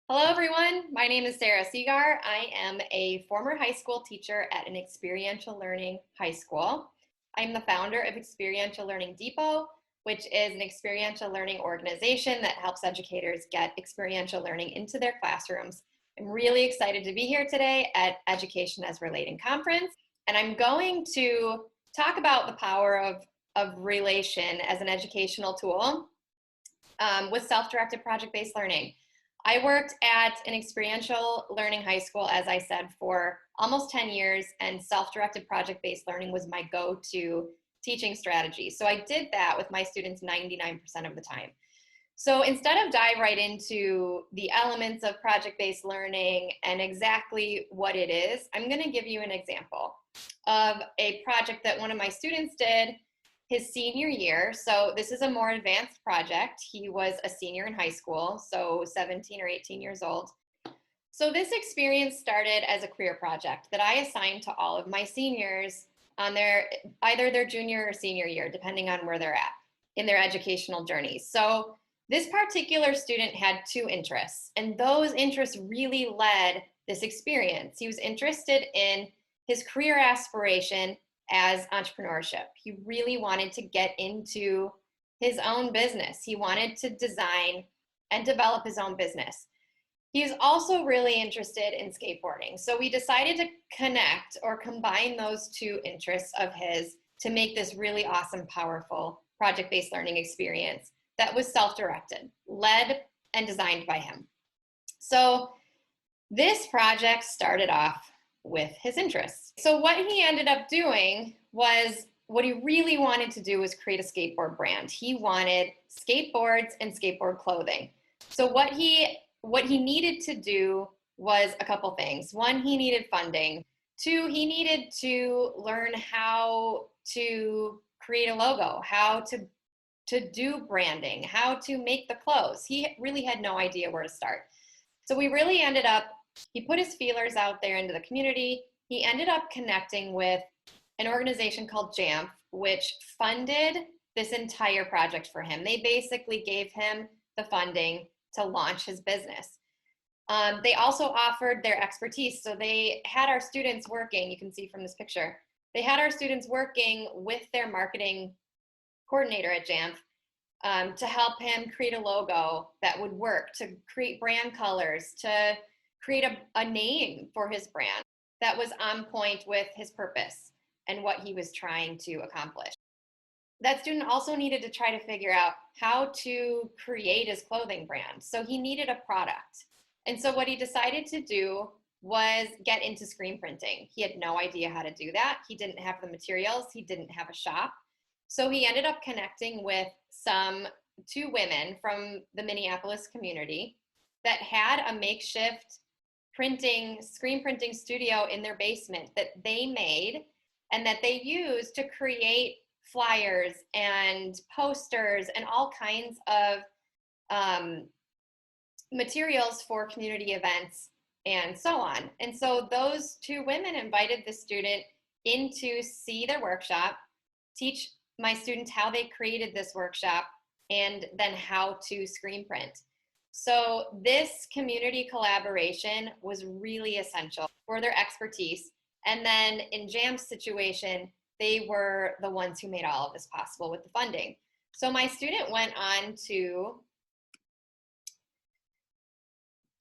Hello, everyone. My name is Sara Segar. I am a former high school teacher at an experiential learning high school. I'm the founder of Experiential Learning Depot, which is an experiential learning organization that helps educators get experiential learning into their classrooms. I'm really excited to be here today at Education as Relating Conference, and I'm going to talk about the power of relation as an educational tool with self-directed project-based learning. I worked at an experiential learning high school, as I said, for almost 10 years, and self-directed project-based learning was my go-to teaching strategy. So I did that with my students 99% of the time. So instead of dive right into the elements of project-based learning and exactly what it is, I'm going to give you an example of a project that one of my students did his senior year. So this is a more advanced project. He was a senior in high school, so 17 or 18 years old. So this experience started as a career project that I assigned to all of my seniors on either their junior or senior year, depending on where they're at in their educational journeys. So this particular student had two interests, and those interests really led this experience. He was interested in his career aspiration as entrepreneurship. He really wanted to get into his own business. He wanted to design and develop his own business. He was also really interested in skateboarding. So we decided to connect or combine those two interests of his to make this really awesome, powerful project-based learning experience that was self-directed, led and designed by him. So this project started off with his interests. So what he ended up doing was, what he really wanted to do was create a skateboard brand. He wanted skateboards and skateboard clothing. So what he needed to do was a couple things. One, he needed funding. Two, he needed to learn how to create a logo, how to do branding, how to make the clothes. He really had no idea where to start. So we really ended up, he put his feelers out there into the community. He ended up connecting with an organization called JAMF, which funded this entire project for him. They basically gave him the funding to launch his business. They also offered their expertise. So they had our students working, you can see from this picture, they had our students working with their marketing coordinator at JAMF to help him create a logo that would work, to create brand colors, to create a name for his brand that was on point with his purpose and what he was trying to accomplish. That student also needed to try to figure out how to create his clothing brand. So he needed a product. And so what he decided to do was get into screen printing. He had no idea how to do that. He didn't have the materials. He didn't have a shop. So he ended up connecting with two women from the Minneapolis community that had a makeshift screen printing studio in their basement that they made and that they used to create flyers and posters and all kinds of materials for community events and so on. And so those two women invited the student in to see their workshop, teach my students how they created this workshop, and then how to screen print. So this community collaboration was really essential for their expertise. And then in JAM's situation, they were the ones who made all of this possible with the funding. So my student went on to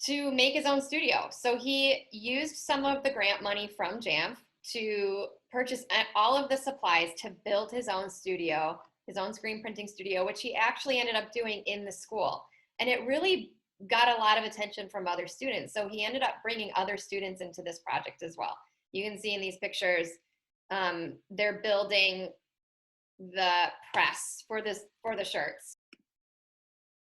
make his own studio. So he used some of the grant money from JAMF to purchase all of the supplies to build his own studio, his own screen printing studio, which he actually ended up doing in the school. And it really got a lot of attention from other students. So he ended up bringing other students into this project as well. You can see in these pictures, they're building the press for the shirts.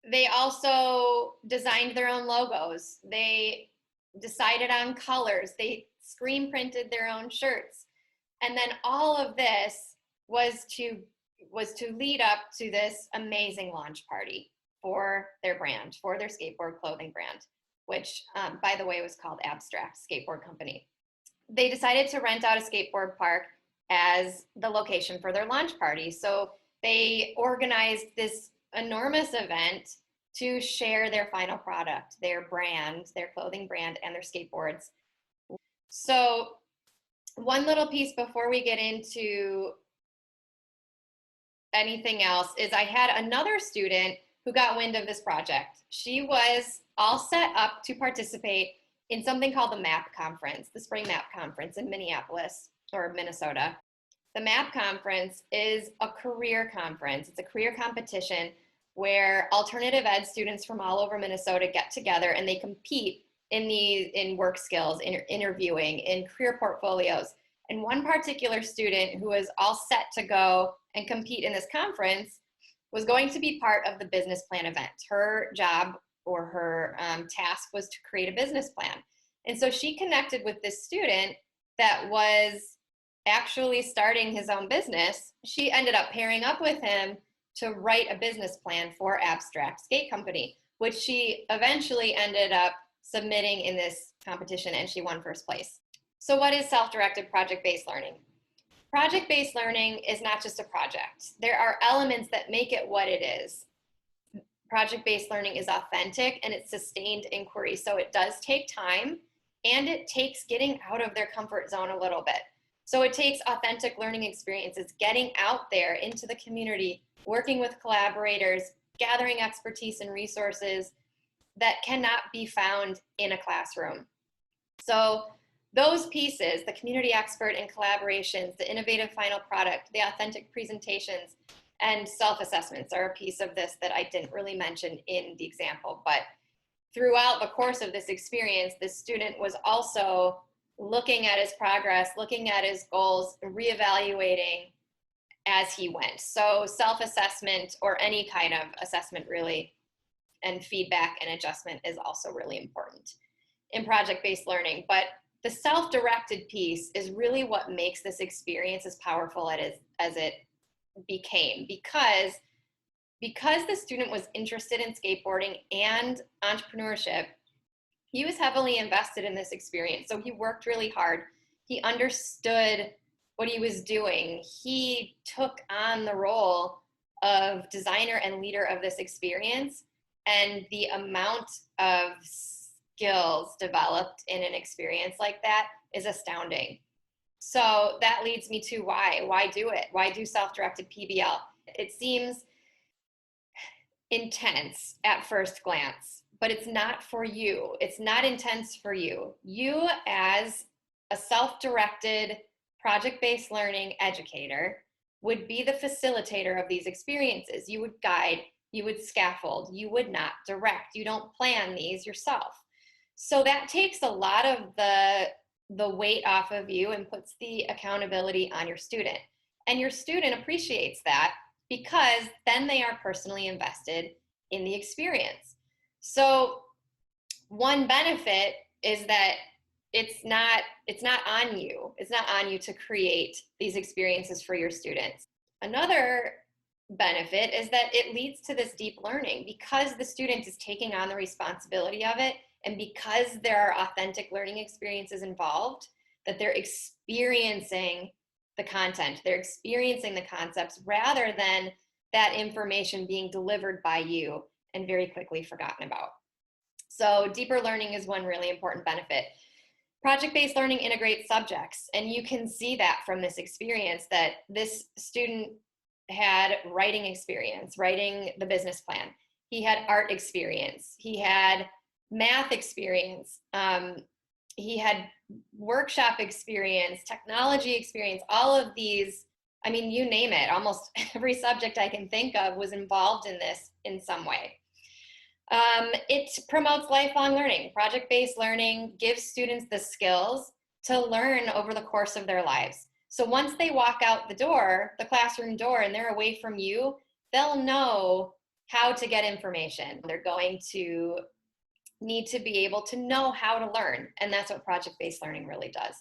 They also designed their own logos. They decided on colors. They screen printed their own shirts. And then all of this was to lead up to this amazing launch party for their brand, for their skateboard clothing brand, which, by the way, was called Abstract Skateboard Company. They decided to rent out a skateboard park as the location for their launch party. So they organized this enormous event to share their final product, their brand, their clothing brand, and their skateboards. So one little piece before we get into anything else is I had another student who got wind of this project. She was all set up to participate in something called the MAAP conference, the spring MAAP conference in Minneapolis or Minnesota. The MAAP conference is a career conference. It's a career competition where alternative ed students from all over Minnesota get together and they compete in work skills, in interviewing, in career portfolios. And one particular student who was all set to go and compete in this conference was going to be part of the business plan event. Her job or her task was to create a business plan. And so she connected with this student that was actually starting his own business. She ended up pairing up with him to write a business plan for Abstract Skate Company, which she eventually ended up submitting in this competition, and she won first place. So what is self-directed project-based learning? Project-based learning is not just a project. There are elements that make it what it is. Project-based learning is authentic and it's sustained inquiry. So it does take time and it takes getting out of their comfort zone a little bit. So it takes authentic learning experiences, getting out there into the community, working with collaborators, gathering expertise and resources that cannot be found in a classroom. So those pieces, the community expert and collaborations, the innovative final product, the authentic presentations, and self-assessments are a piece of this that I didn't really mention in the example. But throughout the course of this experience, the student was also looking at his progress, looking at his goals, reevaluating as he went. So self-assessment or any kind of assessment really, and feedback and adjustment is also really important in project-based learning. But the self-directed piece is really what makes this experience as powerful as it became, because the student was interested in skateboarding and entrepreneurship. He was heavily invested in this experience. So he worked really hard. He understood what he was doing. He took on the role of designer and leader of this experience, and the amount of skills developed in an experience like that is astounding. So that leads me to why. Why do it? Why do self-directed PBL? It seems intense at first glance, but it's not for you. It's not intense for you. You, as a self-directed project-based learning educator, would be the facilitator of these experiences. You would guide, you would scaffold, you would not direct. You don't plan these yourself. So that takes a lot of the weight off of you and puts the accountability on your student. And your student appreciates that because then they are personally invested in the experience. So one benefit is that it's not on you. It's not on you to create these experiences for your students. Another benefit is that it leads to this deep learning because the student is taking on the responsibility of it, and because there are authentic learning experiences involved, that they're experiencing the content, they're experiencing the concepts rather than that information being delivered by you and very quickly forgotten about. So deeper learning is one really important benefit. Project-based learning integrates subjects, and you can see that from this experience that this student had writing experience, writing the business plan. He had art experience. He had math experience. He had workshop experience, technology experience, all of these. I mean, you name it, almost every subject I can think of was involved in this in some way. It promotes lifelong learning. Project-based learning gives students the skills to learn over the course of their lives. So once they walk out the door, the classroom door, and they're away from you, they'll know how to get information. They're going to need to be able to know how to learn, and that's what project-based learning really does.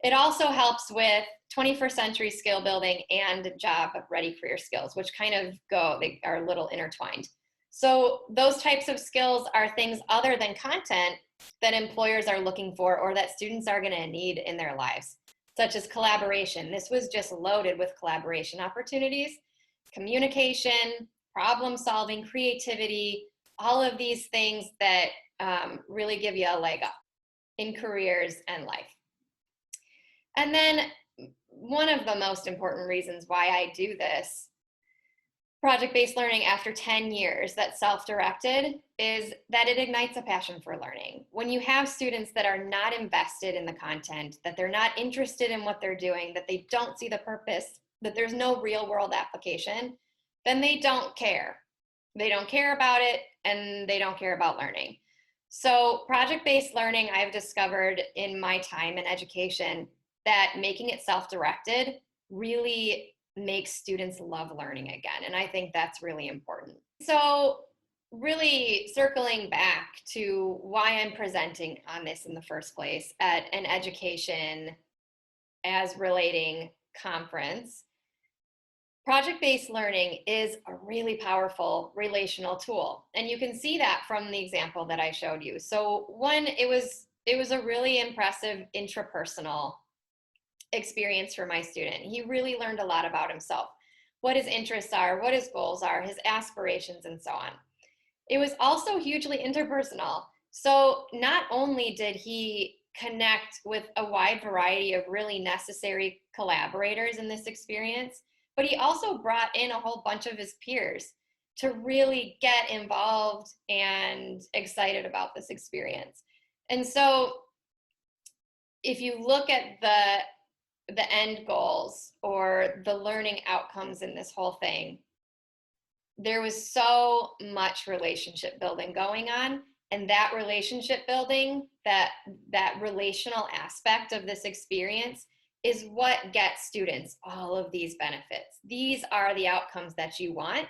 It also helps with 21st century skill building and job ready career skills, which kind of they are a little intertwined. So those types of skills are things other than content that employers are looking for or that students are going to need in their lives, such as collaboration. This was just loaded with collaboration opportunities, communication, problem solving, creativity, all of these things that really give you a leg up in careers and life. And then one of the most important reasons why I do this project-based learning after 10 years that's self-directed is that it ignites a passion for learning. When you have students that are not invested in the content, that they're not interested in what they're doing, that they don't see the purpose, that there's no real world application, then they don't care. They don't care about it, and they don't care about learning. So project-based learning, I've discovered in my time in education that making it self-directed really makes students love learning again. And I think that's really important. So really circling back to why I'm presenting on this in the first place at an education as relating conference, project-based learning is a really powerful relational tool. And you can see that from the example that I showed you. So one, it was a really impressive intrapersonal experience for my student. He really learned a lot about himself, what his interests are, what his goals are, his aspirations, and so on. It was also hugely interpersonal. So not only did he connect with a wide variety of really necessary collaborators in this experience, but he also brought in a whole bunch of his peers to really get involved and excited about this experience. And so if you look at the end goals or the learning outcomes in this whole thing, there was so much relationship building going on, and that relationship building, that relational aspect of this experience is what gets students all of these benefits. These are the outcomes that you want,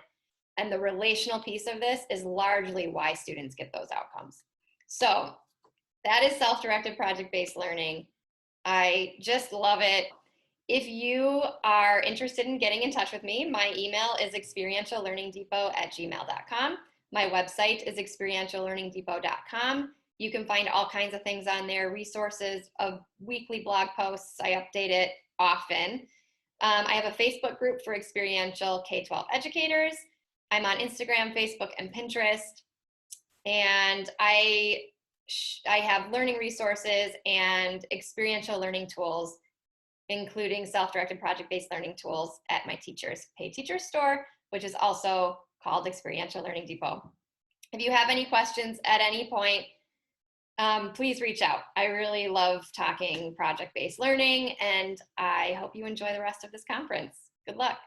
and the relational piece of this is largely why students get those outcomes. So that is self-directed project-based learning. I just love it. If you are interested in getting in touch with me, my email is experientiallearningdepot@gmail.com. My website is experientiallearningdepot.com. You can find all kinds of things on there, resources of weekly blog posts. I update it often. I have a Facebook group for experiential K-12 educators. I'm on Instagram, Facebook, and Pinterest. And I have learning resources and experiential learning tools, including self-directed project-based learning tools at my Teachers Pay Teachers store, which is also called Experiential Learning Depot. If you have any questions at any point, please reach out. I really love talking project-based learning, and I hope you enjoy the rest of this conference. Good luck.